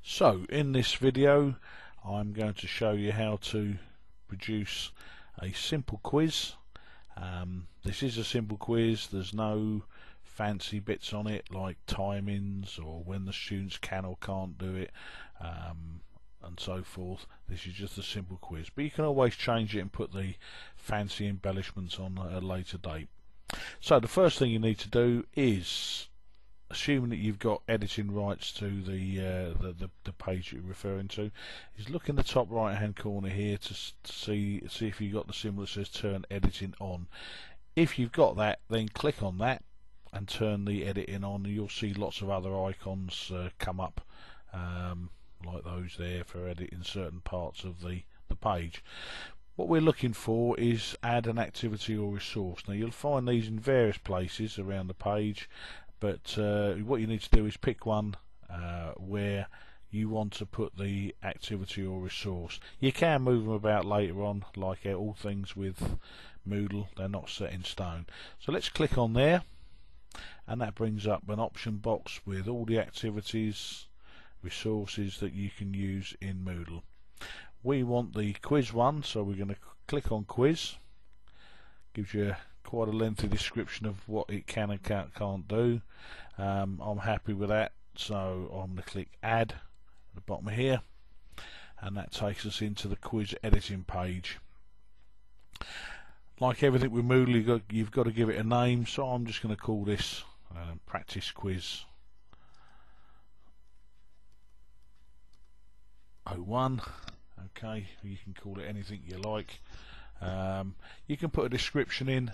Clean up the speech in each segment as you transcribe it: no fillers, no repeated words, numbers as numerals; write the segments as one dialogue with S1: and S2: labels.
S1: So in this video I'm going to show you how to produce a simple quiz. This is a simple quiz. There's no fancy bits on it like timings or when the students can or can't do it, and so forth. This is just a simple quiz, but you can always change it and put the fancy embellishments on at a later date. So the first thing you need to do is, assuming that you've got editing rights to the page you're referring to, is look in the top right hand corner here to see if you've got the symbol that says turn editing on. If you've got that, then click on that and turn the editing on, and you'll see lots of other icons come up, like those there for editing certain parts of the page. What we're looking for is add an activity or resource. Now you'll find these in various places around the page, but what you need to do is pick one where you want to put the activity or resource. You can move them about later on, like all things with Moodle, they're not set in stone. So let's click on there, and that brings up an option box with all the activities, resources that you can use in Moodle. We want the quiz one, so we're going to click on quiz. Gives you quite a lengthy description of what it can and can't do. I'm happy with that, so I'm going to click add at the bottom here, and that takes us into the quiz editing page. Like everything with Moodle, you've got to give it a name, so I'm just going to call this practice quiz 01. Okay, you can call it anything you like. You can put a description in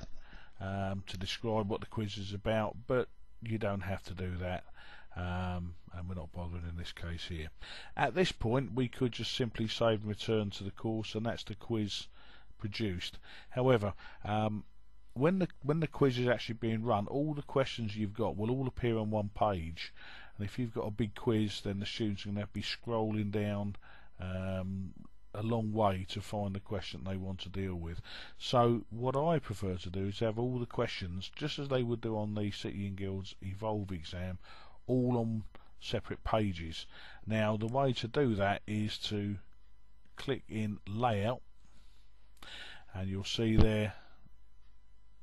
S1: to describe what the quiz is about, but you don't have to do that, and we're not bothered in this case here. At this point we could just simply save and return to the course, and that's the quiz produced. However, when the quiz is actually being run, all the questions you've got will all appear on one page, and if you've got a big quiz, then the students are going to have to be scrolling down a long way to find the question they want to deal with. So what I prefer to do is have all the questions, just as they would do on the City and Guilds Evolve exam, all on separate pages. Now the way to do that is to click in layout, and you'll see there,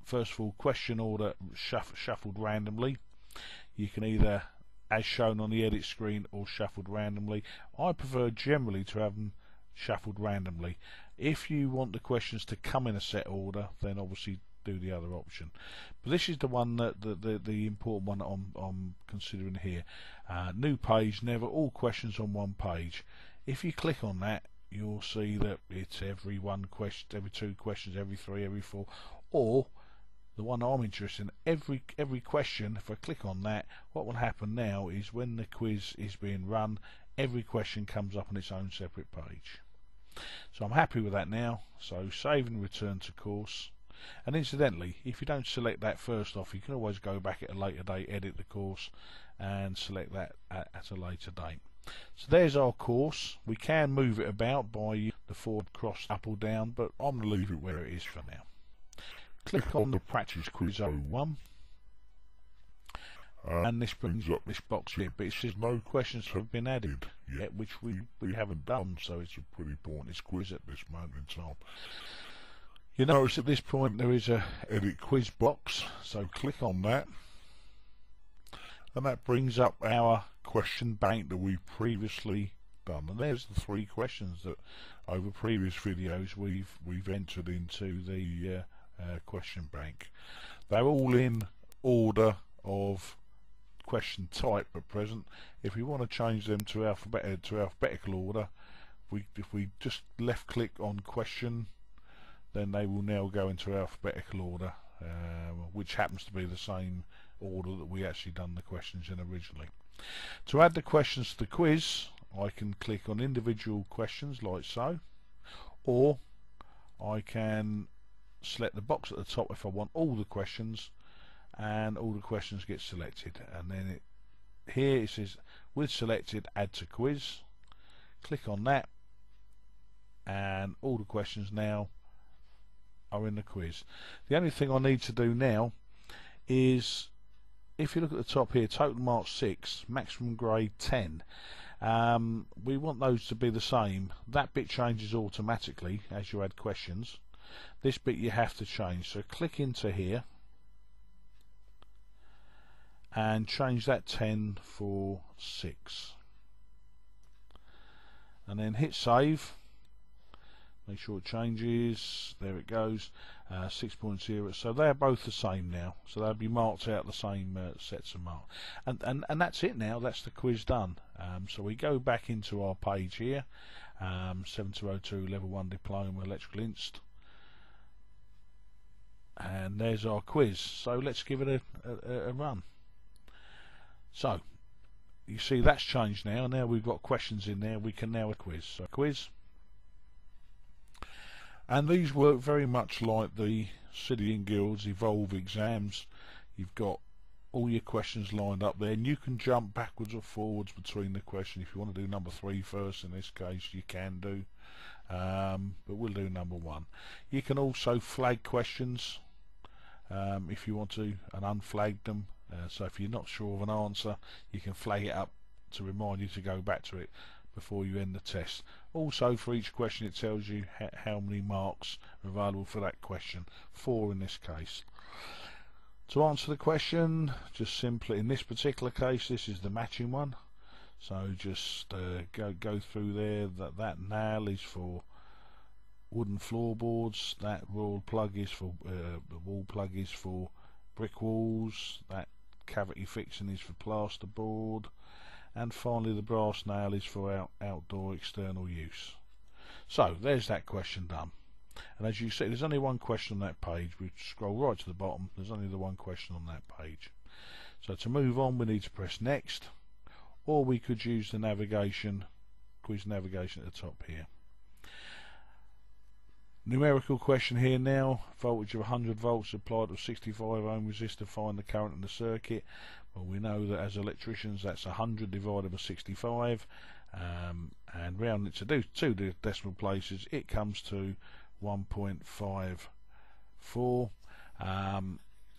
S1: first of all, question order shuffled randomly. You can either as shown on the edit screen or shuffled randomly. I prefer generally to have them shuffled randomly. If you want the questions to come in a set order, then obviously do the other option. But this is the one that the important one I'm considering here. New page, never, all questions on one page. If you click on that, you'll see that it's every one question, every two questions, every three, every four, or the one I'm interested in, every question. If I click on that, what will happen now is when the quiz is being run, every question comes up on its own separate page. So I'm happy with that now, so save and return to course. And incidentally, if you don't select that first off, you can always go back at a later date, edit the course and select that at a later date. So there's our course. We can move it about by the forward, cross, up or down, but I'm going to leave it where it is for now. Click on the practice quiz 01, and this brings up this box here, but it says no questions have been added yet, which we haven't done, so it's a pretty pointless quiz at this moment in time. You notice at this point there is a edit quiz box, so click on that, and that brings up our question bank that we've previously done, and there's the three questions that over previous videos we've entered into the question bank. They're all in order of question type at present. If we want to change them to alphabetical order, if we just left click on question, then they will now go into alphabetical order, which happens to be the same order that we actually done the questions in originally. To add the questions to the quiz, I can click on individual questions like so, or I can select the box at the top if I want all the questions, and all the questions get selected, and then here it says with selected add to quiz. Click on that, and all the questions now are in the quiz. The only thing I need to do now is, if you look at the top here, total mark 6, maximum grade 10. we want those to be the same. That bit changes automatically as you add questions. This bit you have to change, so click into here and change that 10 for 6 and then hit save. Make sure it changes. There it goes. 6.0. So they're both the same now. So they'll be marked out the same sets of marks. And that's it now. That's the quiz done. So we go back into our page here. 7202 Level 1 Diploma Electrical Inst. And there's our quiz. So let's give it a run. So you see that's changed now. Now we've got questions in there. We can now a quiz. So quiz. And these work very much like the City and Guilds Evolve exams. You've got all your questions lined up there, and you can jump backwards or forwards between the questions. If you want to do number 3 first, in this case, you can do. But we'll do number 1. You can also flag questions if you want to, and unflag them. So if you're not sure of an answer, you can flag it up to remind you to go back to it before you end the test. Also, for each question it tells you how many marks are available for that question, 4 in this case. To answer the question, just simply, in this particular case, this is the matching one, so just go through there. That nail is for wooden floorboards, that wall plug is for the wall plug is for brick walls, that cavity fixing is for plasterboard, and finally the brass nail is for outdoor external use. So there's that question done. And as you see, there's only one question on that page. We scroll right to the bottom, there's only the one question on that page. So to move on, we need to press next, or we could use the navigation, quiz navigation at the top here. Numerical question here now. Voltage of 100 volts applied to a 65 ohm resistor. Find the current in the circuit. Well, we know that as electricians that's 100 divided by 65, and round it to 2 decimal places, it comes to 1.54.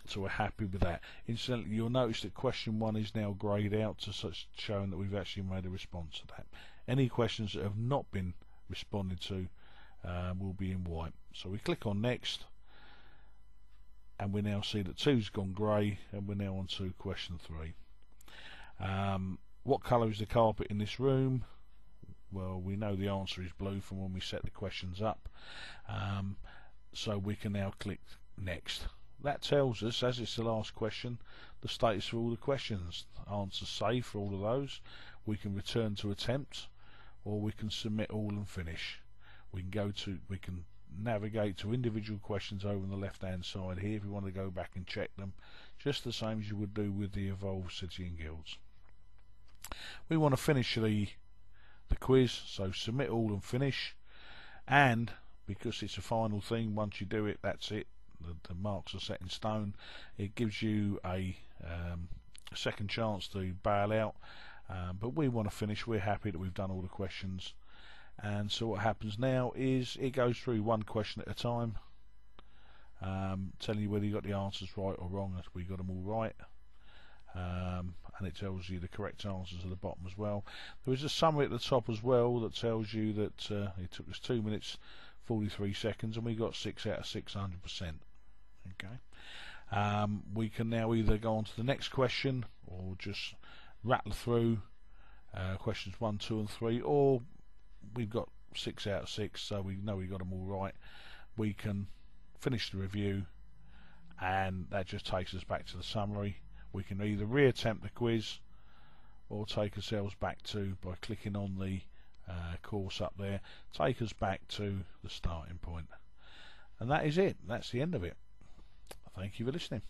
S1: So we're happy with that. Incidentally, you'll notice that question 1 is now greyed out, to such showing that we've actually made a response to that. Any questions that have not been responded to will be in white. So we click on next, and we now see that 2's gone grey, and we're now on to question 3. What colour is the carpet in this room? Well, we know the answer is blue from when we set the questions up, so we can now click next. That tells us, as it's the last question, the status for all the questions. Answer safe for all of those. We can return to attempt, or we can submit all and finish. We can navigate to individual questions over on the left hand side here if you want to go back and check them, just the same as you would do with the Evolve City and Guilds. We want to finish the quiz, so submit all and finish, and because it's a final thing, once you do it, that's it, the marks are set in stone. It gives you a second chance to bail out, but we want to finish. We're happy that we've done all the questions. And so what happens now is it goes through one question at a time, telling you whether you got the answers right or wrong. We got them all right, and it tells you the correct answers at the bottom as well. There is a summary at the top as well that tells you that it took us 2 minutes 43 seconds and we got 6 out of 600%. Okay, we can now either go on to the next question or just rattle through questions 1, 2 and 3, or we've got 6 out of 6, so we know we got them all right. We can finish the review, and that just takes us back to the summary. We can either reattempt the quiz or take ourselves back to, by clicking on the course up there, take us back to the starting point. And that is it. That's the end of it. Thank you for listening.